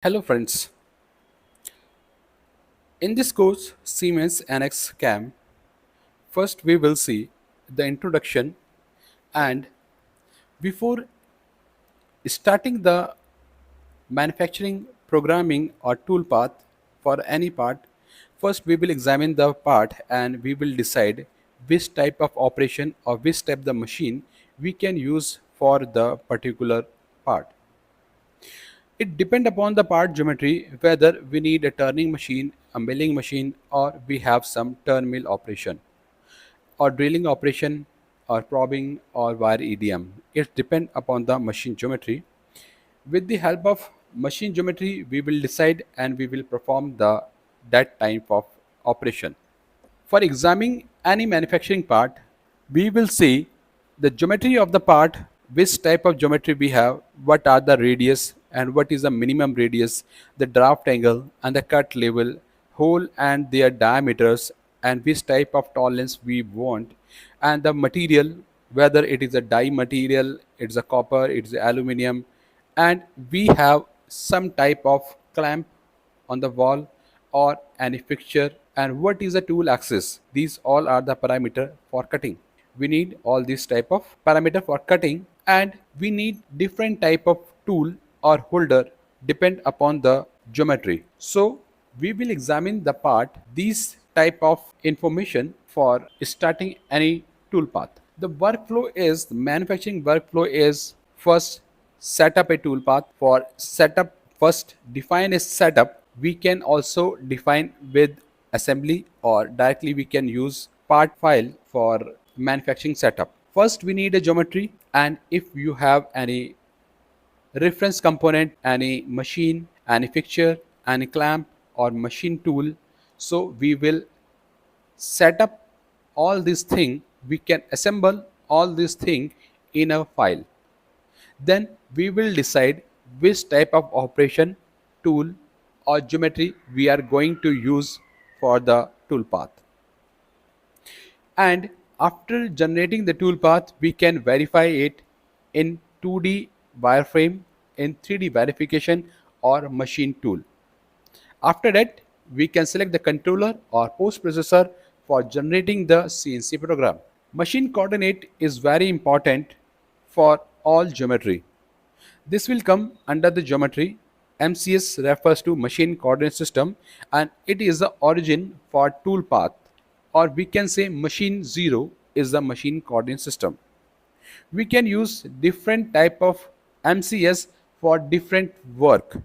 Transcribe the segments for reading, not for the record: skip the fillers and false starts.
Hello friends, in this course Siemens NX CAM, first we will see the introduction, and before starting the manufacturing programming or tool path for any part, first we will examine the part and we will decide which type of operation or which type the machine we can use for the particular part. It depends upon the part geometry whether we need a turning machine, a milling machine, or we have some turn mill operation, or drilling operation, or probing, or wire EDM. It depends upon the machine geometry. With the help of machine geometry, we will decide and we will perform the that type of operation. For examining any manufacturing part, we will see the geometry of the part, which type of geometry we have, what are the radius and what is the minimum radius, the draft angle and the cut level, hole and their diameters, and which type of tolerance we want, and the material, whether it is a die material, it's a copper, it's aluminum, and we have some type of clamp on the wall or any fixture, and what is the tool axis. These all are the parameter for cutting. We need all these type of parameter for cutting, and we need different type of tool or holder depend upon the geometry. So we will examine the part these type of information for starting any tool path. The manufacturing workflow is first set up a tool path. For setup, first define a setup. We can also define with assembly, or directly we can use part file for manufacturing setup. First we need a geometry, and if you have any reference component, any machine, any fixture, any clamp or machine tool, so we will set up all these thing, we can assemble all these thing in a file. Then we will decide which type of operation, tool or geometry we are going to use for the tool path. And after generating the tool path, we can verify it in 2D wireframe, in 3D verification or machine tool. After that, we can select the controller or post processor for generating the CNC program. Machine coordinate is very important for all geometry. This will come under the geometry. MCS refers to machine coordinate system, and it is the origin for tool path, or we can say machine 0 is the machine coordinate system. We can use different type of MCS for different work.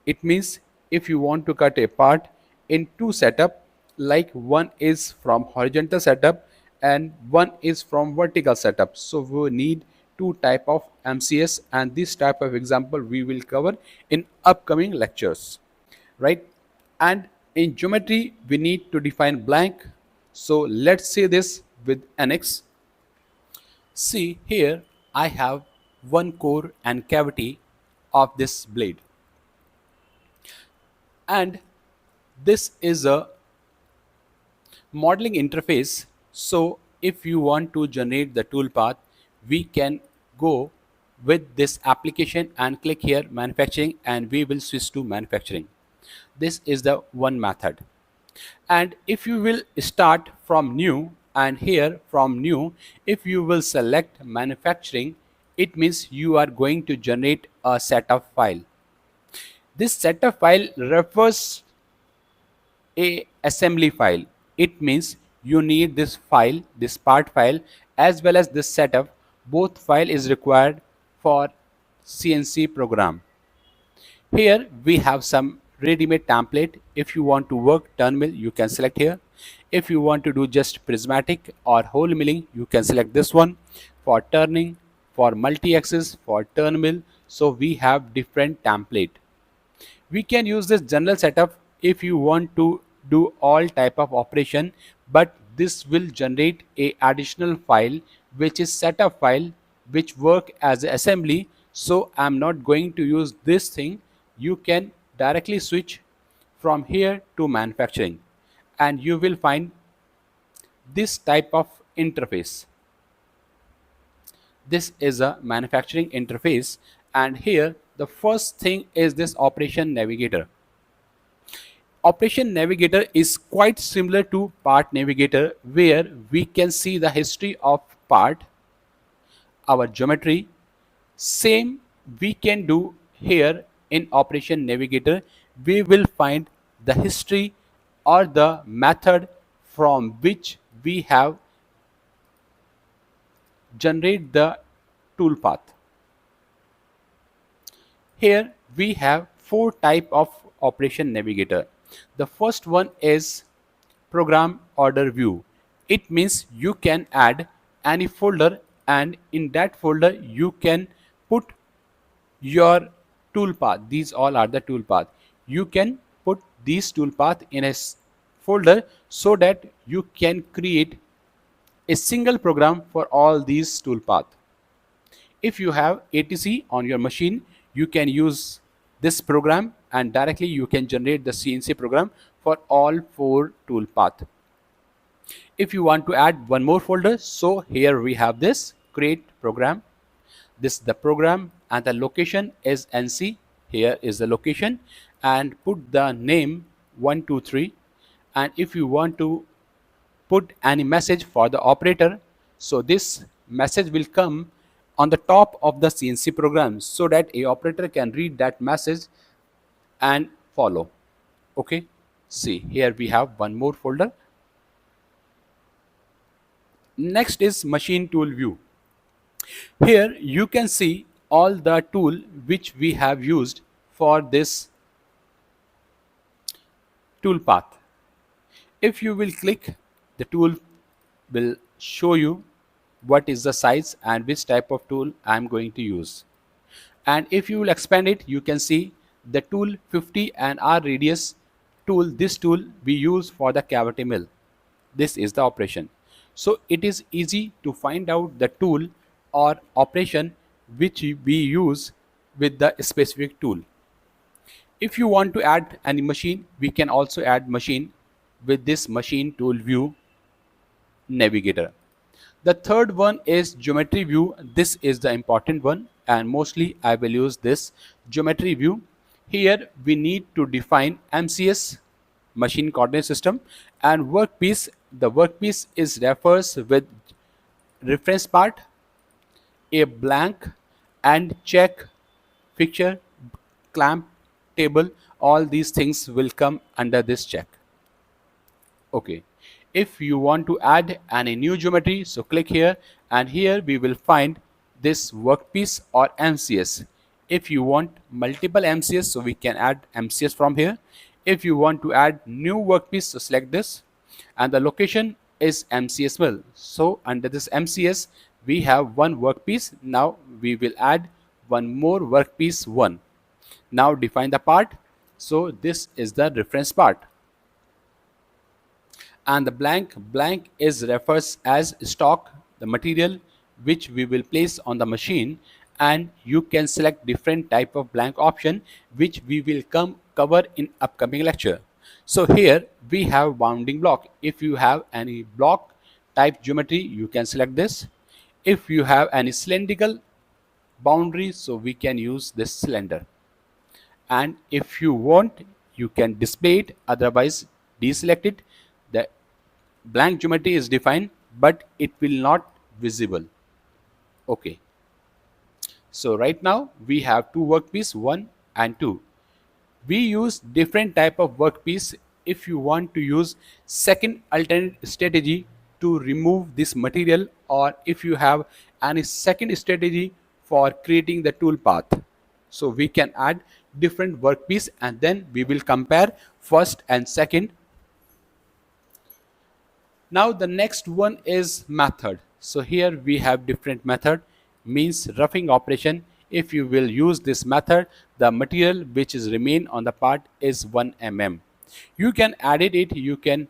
It means if you want to cut a part in two setup, like one is from horizontal setup and one is from vertical setup, so we need two type of MCS, and this type of example we will cover in upcoming lectures, right? And in geometry we need to define blank. So let's say this with NX. See here, I have one core and cavity of this blade, and this is a modeling interface. So if you want to generate the toolpath, we can go with this application and click here manufacturing, and we will switch to manufacturing. This is the one method. And if you will start from new, and here from new, if you will select manufacturing, it means you are going to generate a setup file. This setup file refers a assembly file. It means you need this file, this part file, as well as this setup. Both file is required for CNC program. Here we have some ready-made template. If you want to work turn mill, you can select here. If you want to do just prismatic or hole milling, you can select this one. For turning, for multi-axis, for turn mill, so we have different template. We can use this general setup if you want to do all type of operation, but this will generate a additional file which is setup file, which work as assembly. So I'm not going to use this thing. You can directly switch from here to manufacturing, and you will find this type of interface. This is a manufacturing interface, and here The first thing is this operation navigator. Operation navigator is quite similar to part navigator, where we can see the history of part, our geometry. Same we can do here in operation navigator. We will find the history or the method from which we have generate the toolpath. Here we have four type of operation navigator. The first one is program order view. It means you can add any folder, and in that folder you can put your toolpath. These all are the toolpath. You can put these toolpath in a folder so that you can create a single program for all these toolpath. If you have ATC on your machine, you can use this program and directly you can generate the CNC program for all four toolpath. If you want to add one more folder, so here we have this create program. This is the program and the location is NC. Here is the location, and put the name 123. And if you want to put any message for the operator, so this message will come on the top of the CNC program so that a operator can read that message and follow. Okay, see here we have one more folder. Next is machine tool view. Here you can see all the tool which we have used for this tool path. If you will click, the tool will show you what is the size and which type of tool I am going to use. And if you will expand it, you can see the tool 50 and R radius tool. This tool we use for the cavity mill. This is the operation. So it is easy to find out the tool or operation which we use with the specific tool. If you want to add any machine, we can also add machine with this machine tool view navigator. The third one is geometry view. This is the important one, and mostly I will use this geometry view. Here we need to define MCS, machine coordinate system, and workpiece. The workpiece is refers with reference part, a blank, and check, fixture, clamp, table. All these things will come under this check. Okay, if you want to add any new geometry, so click here, and here we will find this workpiece or MCS. If you want multiple MCS, so we can add MCS from here. If you want to add new workpiece, so select this, and the location is MCS mill. So under this MCS we have one workpiece. Now we will add one more workpiece 1. Now define the part. So this is the reference part, and the blank is refers as stock, the material which we will place on the machine. And you can select different type of blank option which we will cover in upcoming lecture. So here we have bounding block. If you have any block type geometry, you can select this. If you have any cylindrical boundary, so we can use this cylinder. And if you want, you can display it, otherwise deselect it. The blank geometry is defined, but it will not visible. Okay, so right now we have two workpiece 1 and 2. We use different type of workpiece. If you want to use second alternate strategy to remove this material, or if you have any second strategy for creating the tool path, so we can add different workpiece, and then we will compare first and second. Now the next one is method. So here we have different method, means roughing operation. If you will use this method, the material which is remain on the part is 1 mm. You can edit it, you can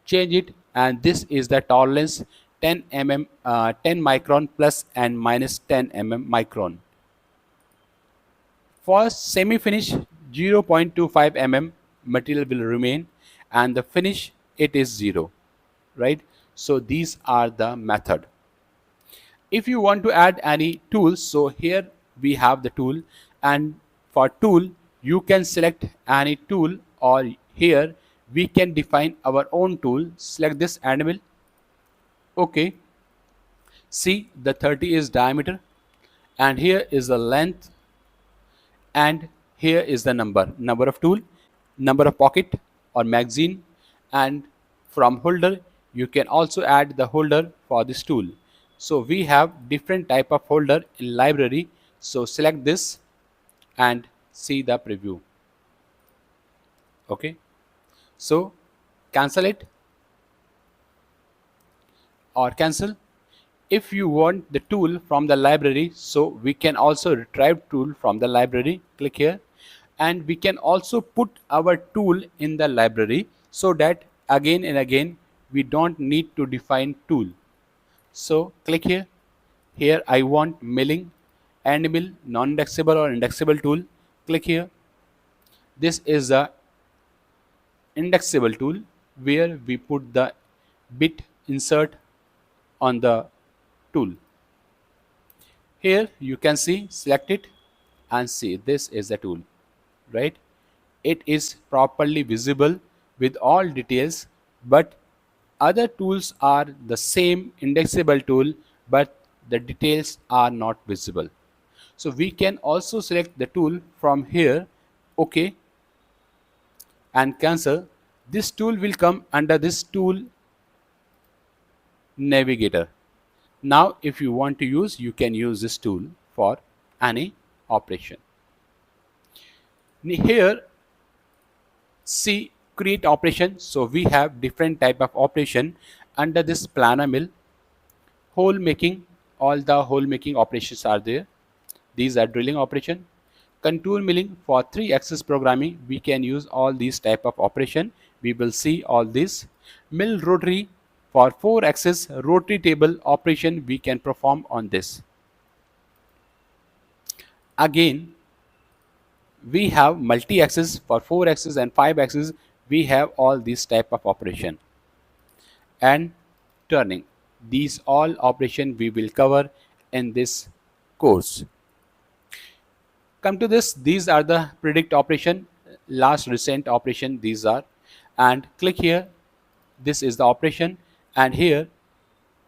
change it, and this is the tolerance 10 mm, 10 micron plus and minus 10 micron. For semi finish 0.25 mm material will remain, and the finish it is 0, right? So these are the method. If you want to add any tools, so here we have the tool, And for tool, you can select any tool, or here we can define our own tool. Select this animal. Okay, see, the 30 is diameter, and here is the length, and here is the number of tool, number of pocket or magazine. And from holder, you can also add the holder for this tool. So we have different type of holder in library. So select this and see the preview. Okay, so cancel it or cancel. If you want the tool from the library, so we can also retrieve tool from the library. Click here, and we can also put our tool in the library, so that again and again we don't need to define tool. So click here. Here I want milling, end mill, non-indexable or indexable tool. Click here. This is the indexable tool, where we put the bit insert on the tool. Here you can see, select it and see, this is the tool, right? It is properly visible with all details, but other tools are the same indexable tool, but the details are not visible. So we can also select the tool from here. Okay, and cancel. This tool will come under this tool navigator. Now if you want to use, you can use this tool for any operation. Here, see, create operation. So we have different type of operation under this planar mill. Hole making, all the hole making operations are there. These are drilling operation. Contour milling, for 3-axis programming we can use all these type of operation. We will see all this. Mill rotary, for 4-axis rotary table operation we can perform on this. Again, we have multi-axis, for 4-axis and 5-axis we have all these type of operation. And turning, these all operation we will cover in this course. Come to this, these are the predict operation, last recent operation these are. And click here, this is the operation. And here,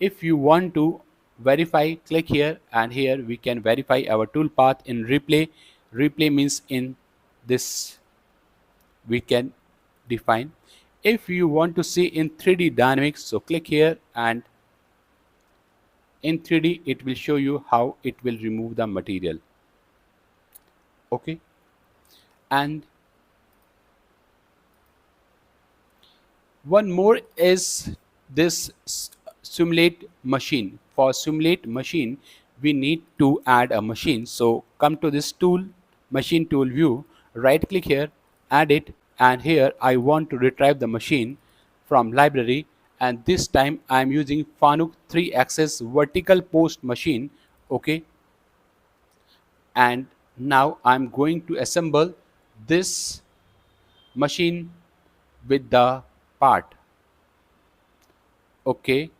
if you want to verify, click here, and here we can verify our tool path in replay. Replay means in this we can define. If you want to see in 3D dynamics, so click here, and in 3D it will show you how it will remove the material. Okay, and one more is this simulate machine. For simulate machine, we need to add a machine. So come to this tool, machine tool view, right click here, add it, and here I want to retrieve the machine from library, and this time I am using Fanuc 3-axis vertical post machine. Okay, and now I'm going to assemble this machine with the part. Okay,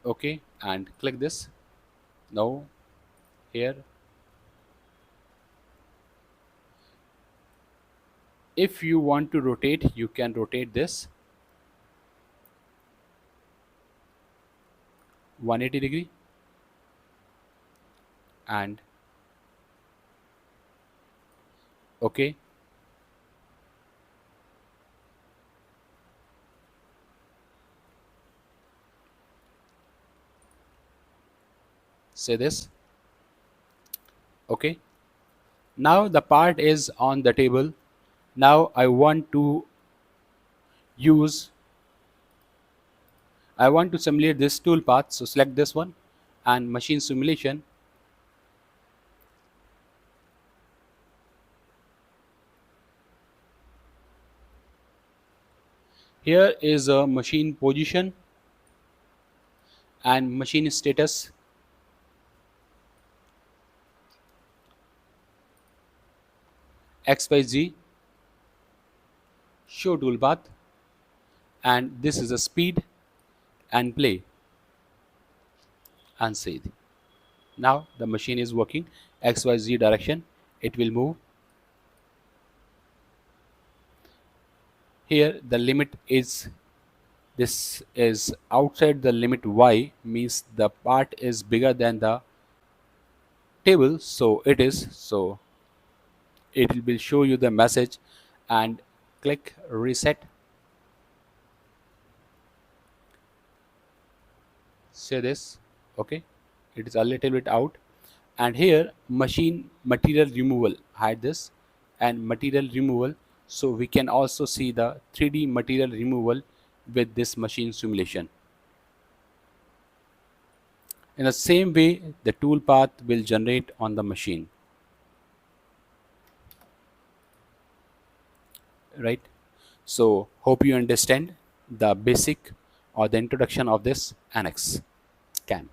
okay, and click this. Now here, if you want to rotate, you can rotate this 180 degree, and okay, say this. Okay, now the part is on the table. Now use I want to simulate this tool path. So select this one, and machine simulation. Here is a machine position and machine status. XYZ, show toolpath, and this is a speed and play. unseat. Now the machine is working XYZ direction. It will move. Here the limit is, this is outside the limit Y, means the part is bigger than the table, so it is, so it will show you the message, and click reset. Say this, okay, it is a little bit out. And here machine material removal, hide this, and material removal, so we can also see the 3D material removal with this machine simulation. In the same way, the tool path will generate on the machine, right? So hope you understand the basic or the introduction of this NX CAM.